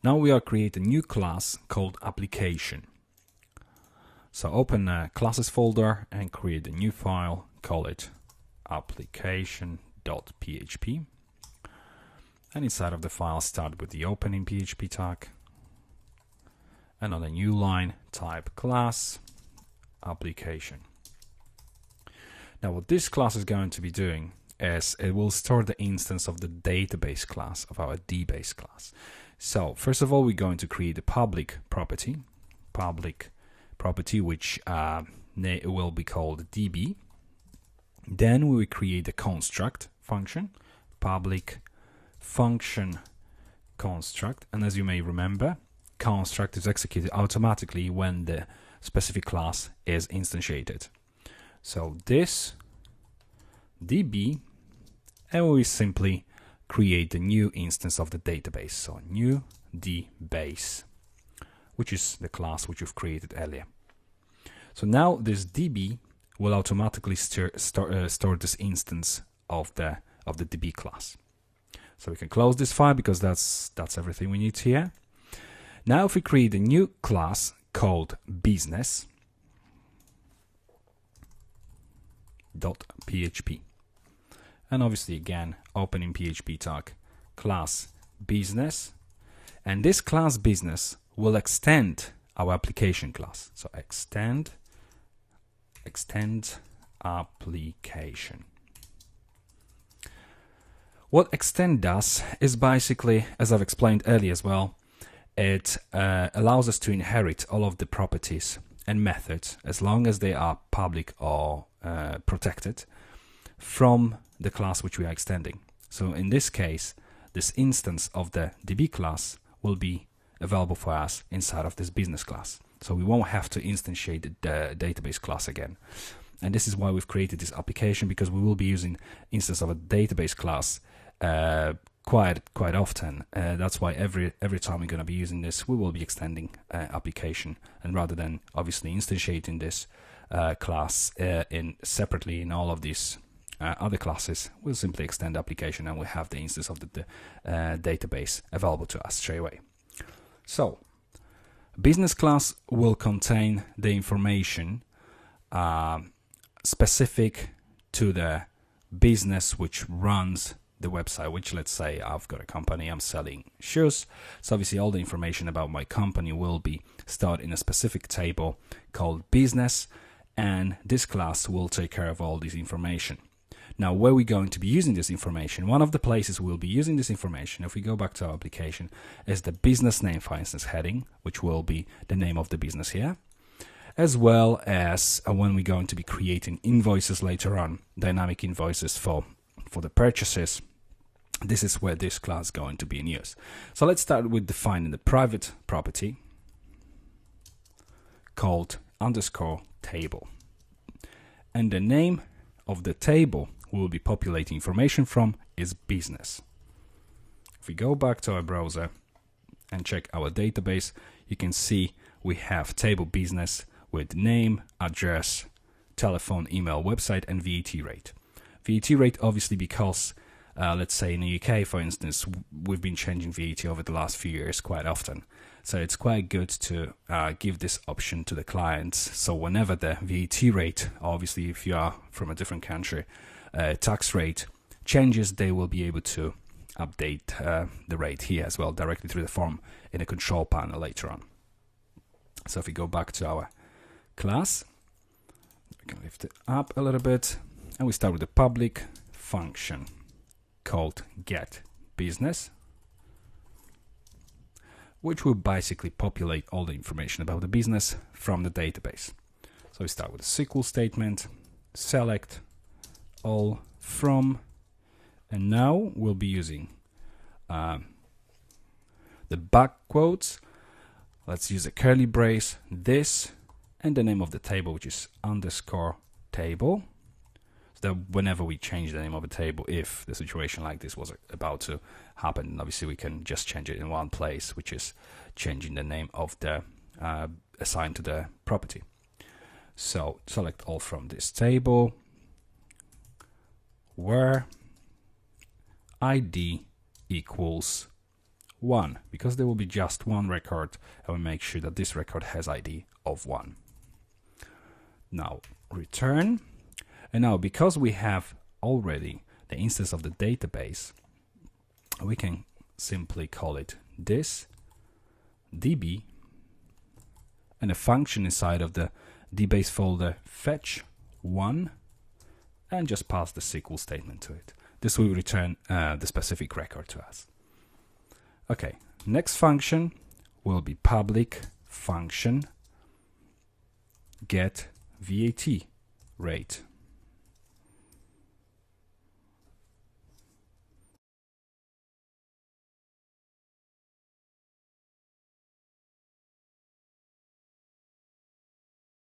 Now we are creating a new class called application. So open a classes folder and create a new file, call it application.php. And inside of the file, start with the opening PHP tag. And on a new line, type class application. Now what this class is going to be doing is it will store the instance of the database class of our DBase class. So first of all, we're going to create a public property which will be called DB. Then we will create a construct function, public function construct, and as you may remember, construct is executed automatically when the specific class is instantiated. So this DB, and we simply create a new instance of the database. So new DBase, which is the class which we've created earlier. So now this DB will automatically store this instance of the DB class. So we can close this file because that's everything we need here. Now if we create a new class called business.php, and obviously again opening PHP tag class business, and this class business will extend our application class. So extend application. What extend does is basically, as I've explained earlier as well, it allows us to inherit all of the properties and methods as long as they are public or protected from the class which we are extending. So in this case, this instance of the DB class will be available for us inside of this business class. So we won't have to instantiate the database class again. And this is why we've created this application, because we will be using instance of a database class quite often. That's why every time we're going to be using this, we will be extending application, and rather than obviously instantiating this class separately in all of these other classes, we'll simply extend the application and we have the instance of the database available to us straight away. So business class will contain the information specific to the business which runs the website, which, let's say I've got a company, I'm selling shoes. So obviously all the information about my company will be stored in a specific table called business, and this class will take care of all this information. Now, where we're going to be using this information, one of the places we'll be using this information, if we go back to our application, is the business name, for instance, heading, which will be the name of the business here, as well as when we're going to be creating invoices later on, dynamic invoices for the purchases. This is where this class is going to be in use. So let's start with defining the private property called _table. And the name of the table we'll be populating information from is business. If we go back to our browser and check our database, you can see we have table business with name, address, telephone, email, website, and VAT rate. VAT rate obviously because let's say in the UK, for instance, we've been changing VAT over the last few years quite often. So it's quite good to give this option to the clients. So whenever the VAT rate, obviously if you are from a different country, tax rate changes, they will be able to update the rate here as well directly through the form in a control panel later on. So if we go back to our class, we can lift it up a little bit, and we start with a public function called getBusiness, which will basically populate all the information about the business from the database. So we start with a SQL statement, select all from, and now we'll be using the back quotes. Let's use a curly brace, this, and the name of the table, which is _table. So that whenever we change the name of a table, if the situation like this was about to happen, obviously we can just change it in one place, which is changing the name of the assigned to the property. So select all from this table, where ID equals 1, because there will be just one record, and we make sure that this record has ID of 1. Now return, and now because we have already the instance of the database, we can simply call it this db, and a function inside of the dbase folder fetch 1, and just pass the SQL statement to it. This will return the specific record to us. Okay, next function will be public function get VAT rate.